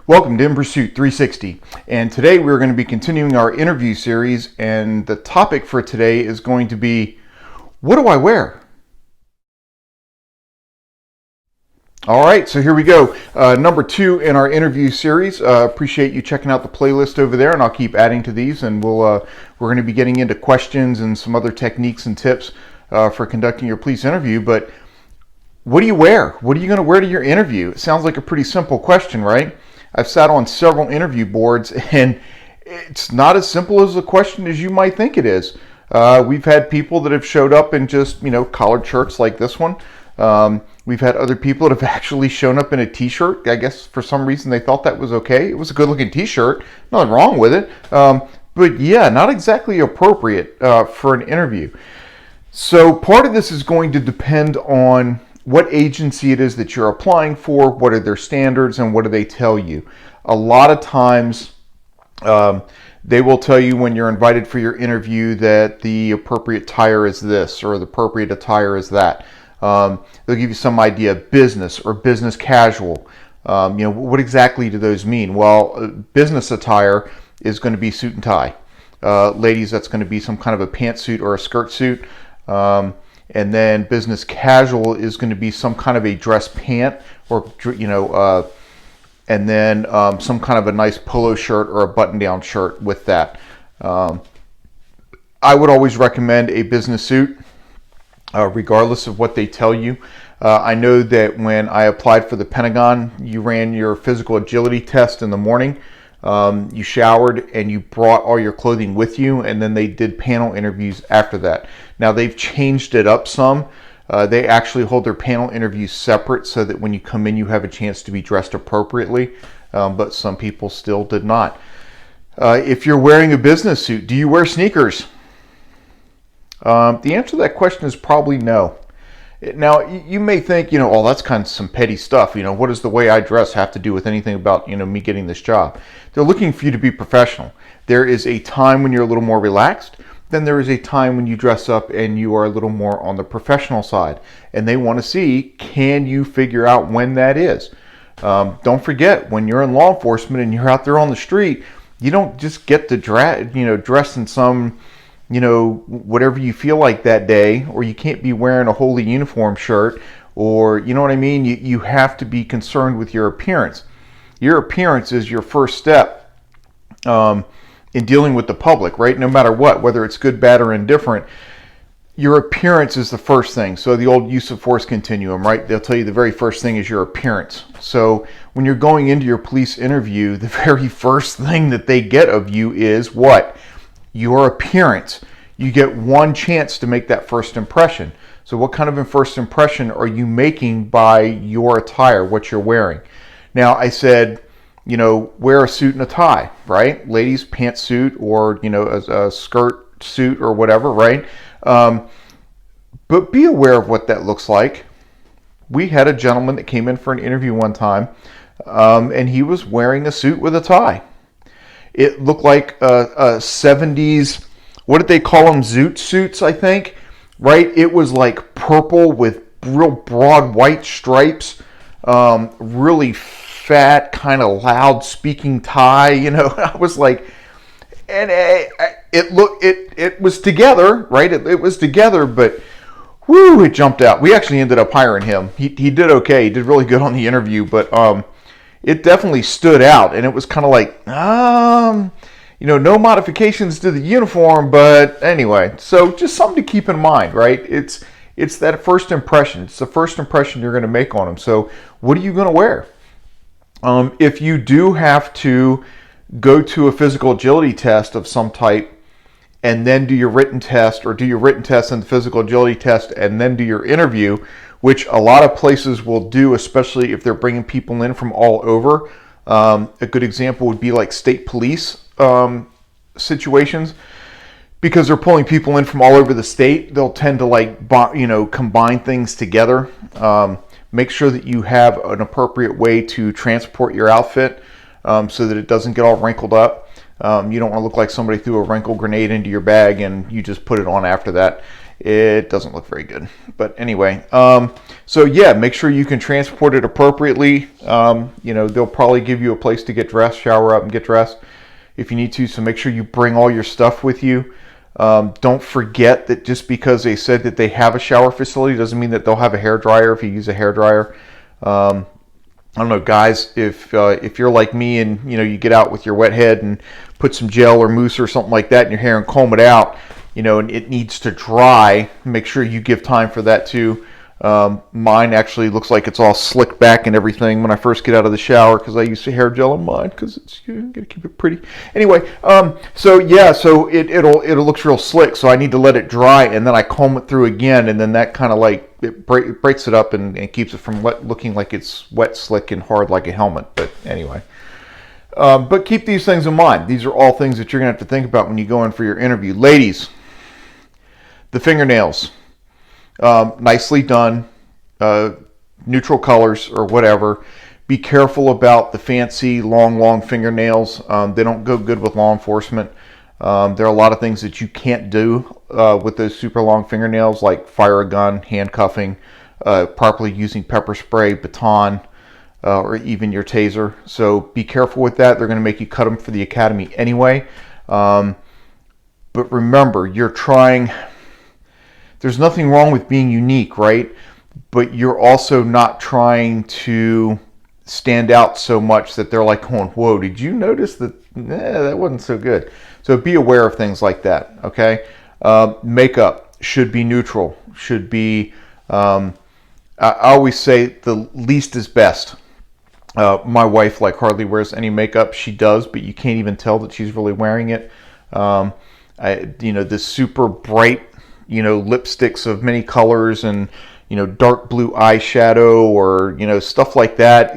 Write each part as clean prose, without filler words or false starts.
Welcome to In Pursuit 360, and today we're going to be continuing our interview series, and the topic for today is going to be, what do I wear? Alright, so here we go. Number 2 in our interview series. Appreciate you checking out the playlist over there, and I'll keep adding to these, and we're going to be getting into questions and some other techniques and tips for conducting your police interview. But what do you wear? What are you going to wear to your interview? It sounds like a pretty simple question, right? I've sat on several interview boards, and it's not as simple as a question as you might think it is. We've had people that have showed up in just, collared shirts like this one. We've had other people that have actually shown up in a t-shirt. I guess for some reason they thought that was okay. It was a good looking t-shirt. Nothing wrong with it. But yeah, not exactly appropriate for an interview. So part of this is going to depend on what agency it is that you're applying for, what are their standards, and what do they tell you. A lot of times they will tell you when you're invited for your interview that the appropriate attire is this or the appropriate attire is that. They'll give you some idea of business or business casual. What exactly do those mean? Well, business attire is going to be suit and tie. Ladies, that's going to be some kind of a pantsuit or a skirt suit. And then business casual is going to be some kind of a dress pant or, and then some kind of a nice polo shirt or a button-down shirt with that. I would always recommend a business suit, regardless of what they tell you. I know that when I applied for the Pentagon, you ran your physical agility test in the morning. You showered and you brought all your clothing with you, and then they did panel interviews after that. Now they've changed it up some. They actually hold their panel interviews separate so that when you come in you have a chance to be dressed appropriately, but some people still did not. If you're wearing a business suit, do you wear sneakers? The answer to that question is probably no. Now, you may think, oh, that's kind of some petty stuff. What does the way I dress have to do with anything about, me getting this job? They're looking for you to be professional. There is a time when you're a little more relaxed. Then there is a time when you dress up and you are a little more on the professional side. And they want to see, can you figure out when that is? Don't forget, when you're in law enforcement and you're out there on the street, you don't just get to dress in some whatever you feel like that day, or you can't be wearing a wholly uniform shirt, or you know what I mean? You have to be concerned with your appearance. Your appearance is your first step in dealing with the public, right? No matter what, whether it's good, bad, or indifferent, your appearance is the first thing. So the old use of force continuum, right? They'll tell you the very first thing is your appearance. So when you're going into your police interview, the very first thing that they get of you is what? Your appearance. You get one chance to make that first impression. So what kind of a first impression are you making by your attire, what you're wearing? Now, I said, wear a suit and a tie, right? Ladies, pantsuit or, a skirt suit or whatever, right? But be aware of what that looks like. We had a gentleman that came in for an interview one time, and he was wearing a suit with a tie. It looked like a 70s, what did they call them? Zoot suits, I think, right? It was like purple with real broad white stripes, really fat, kind of loud speaking tie, I was like, and it was together, right? It was together, but whoo, it jumped out. We actually ended up hiring him. He did okay. He did really good on the interview, but it definitely stood out, and it was kind of like, no modifications to the uniform, but anyway, so just something to keep in mind, right? It's that first impression. It's the first impression you're going to make on them. So what are you going to wear? If you do have to go to a physical agility test of some type and then do your written test, or do your written test and the physical agility test and then do your interview, which a lot of places will do, especially if they're bringing people in from all over. A good example would be like state police situations. Because they're pulling people in from all over the state, they'll tend to combine things together. Make sure that you have an appropriate way to transport your outfit so that it doesn't get all wrinkled up. You don't want to look like somebody threw a wrinkle grenade into your bag and you just put it on after that. It doesn't look very good. But anyway, so yeah, make sure you can transport it appropriately. They'll probably give you a place to get dressed, shower up and get dressed if you need to. So make sure you bring all your stuff with you. Don't forget that just because they said that they have a shower facility doesn't mean that they'll have a hair dryer if you use a hair dryer. I don't know, guys, if you're like me and you get out with your wet head and put some gel or mousse or something like that in your hair and comb it out, and it needs to dry, make sure you give time for that too. Mine actually looks like it's all slicked back and everything when I first get out of the shower because I use hair gel on mine because it's gotta keep it pretty. Anyway, so it looks real slick. So I need to let it dry and then I comb it through again, and then that kind of like it breaks it up and keeps it from looking like it's wet, slick, and hard like a helmet. But anyway. But keep these things in mind. These are all things that you're going to have to think about when you go in for your interview. Ladies, the fingernails. Nicely done, neutral colors or whatever. Be careful about the fancy long fingernails. They don't go good with law enforcement. There are a lot of things that you can't do with those super long fingernails, like fire a gun, handcuffing, properly using pepper spray, baton, or even your taser. So be careful with that. They're going to make you cut them for the academy anyway. But remember, you're trying... There's nothing wrong with being unique, right? But you're also not trying to stand out so much that they're like going, whoa, did you notice that? That wasn't so good. So be aware of things like that, okay? Makeup should be neutral. Should be, I always say the least is best. My wife hardly wears any makeup. She does, but you can't even tell that she's really wearing it. This super bright, lipsticks of many colors and, dark blue eyeshadow or, stuff like that.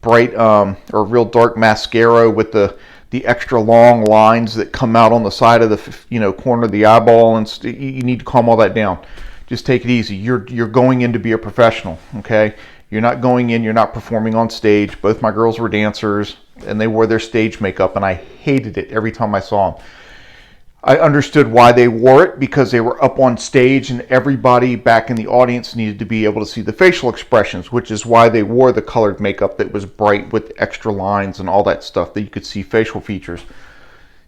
Bright or real dark mascara with the extra long lines that come out on the side of the, corner of the eyeball. And you need to calm all that down. Just take it easy. You're going in to be a professional, okay? You're not going in, you're not performing on stage. Both my girls were dancers and they wore their stage makeup and I hated it every time I saw them. I understood why they wore it because they were up on stage and everybody back in the audience needed to be able to see the facial expressions, which is why they wore the colored makeup that was bright with extra lines and all that stuff that you could see facial features.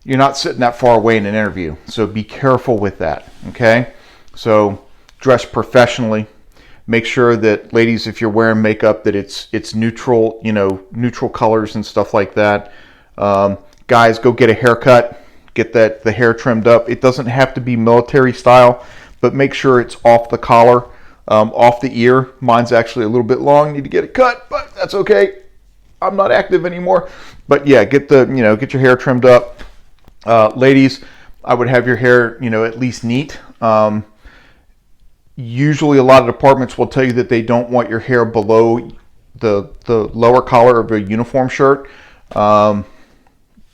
You're not sitting that far away in an interview, so be careful with that, okay? So dress professionally. Make sure that, ladies, if you're wearing makeup, that it's neutral, neutral colors and stuff like that. Guys, go get a haircut. Get the hair trimmed up. It doesn't have to be military style, but make sure it's off the collar, off the ear. Mine's actually a little bit long. Need to get it cut, but that's okay. I'm not active anymore. But yeah, get your hair trimmed up. Ladies, I would have your hair, at least neat. Usually a lot of departments will tell you that they don't want your hair below the lower collar of a uniform shirt.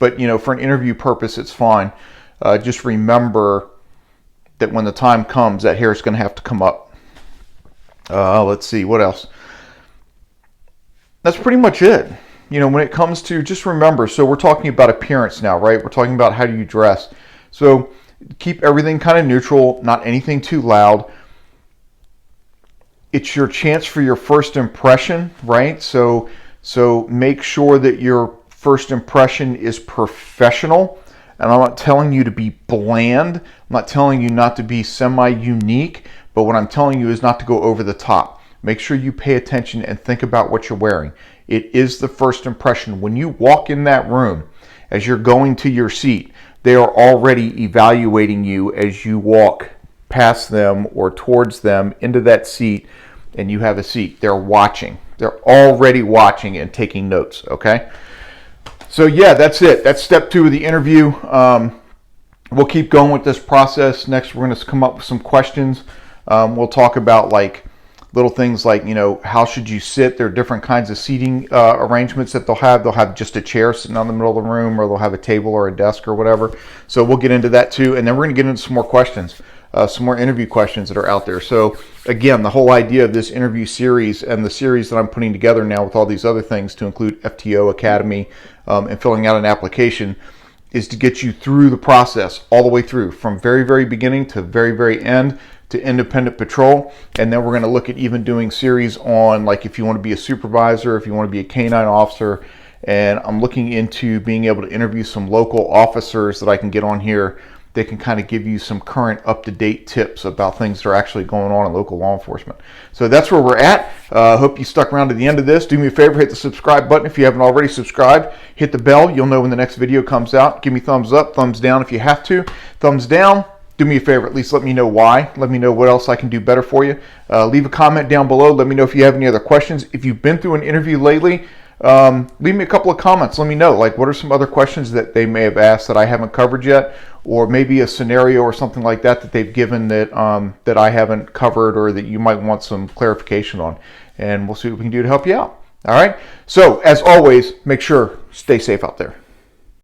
But, for an interview purpose, it's fine. Just remember that when the time comes, that hair is going to have to come up. Let's see, what else? That's pretty much it. When it comes to, just remember, so we're talking about appearance now, right? We're talking about how do you dress. So keep everything kind of neutral, not anything too loud. It's your chance for your first impression, right? So make sure that your first impression is professional. And I'm not telling you to be bland. I'm not telling you not to be semi-unique. But what I'm telling you is not to go over the top. Make sure you pay attention and think about what you're wearing. It is the first impression. When you walk in that room, as you're going to your seat, they are already evaluating you as you walk past them or towards them into that seat and you have a seat. They're watching. They're already watching and taking notes, okay? So yeah, that's it. That's step 2 of the interview. We'll keep going with this process. Next, we're going to come up with some questions. We'll talk about little things like, how should you sit? There are different kinds of seating arrangements that they'll have. They'll have just a chair sitting on the middle of the room, or they'll have a table or a desk or whatever. So we'll get into that too. And then we're going to get into some more questions, some more interview questions that are out there. So again, the whole idea of this interview series and the series that I'm putting together now with all these other things to include FTO Academy and filling out an application is to get you through the process, all the way through, from very, very beginning to very, very end, to independent patrol. And then we're going to look at even doing series on, like, if you want to be a supervisor, if you want to be a canine officer. And I'm looking into being able to interview some local officers that I can get on here. They can kind of give you some current up-to-date tips about things that are actually going on in local law enforcement. So that's where we're at. Hope you stuck around to the end of this. Do me a favor, hit the subscribe button if you haven't already subscribed. Hit the bell. You'll know when the next video comes out. Give me thumbs up, thumbs down if you have to. Thumbs down. Do me a favor, at least let me know why. Let me know what else I can do better for you. Leave a comment down below. Let me know if you have any other questions. If you've been through an interview lately, leave me a couple of comments. Let me know, like, what are some other questions that they may have asked that I haven't covered yet, or maybe a scenario or something like that that they've given that that I haven't covered, or that you might want some clarification on. And we'll see what we can do to help you out. All right. So as always, make sure stay safe out there.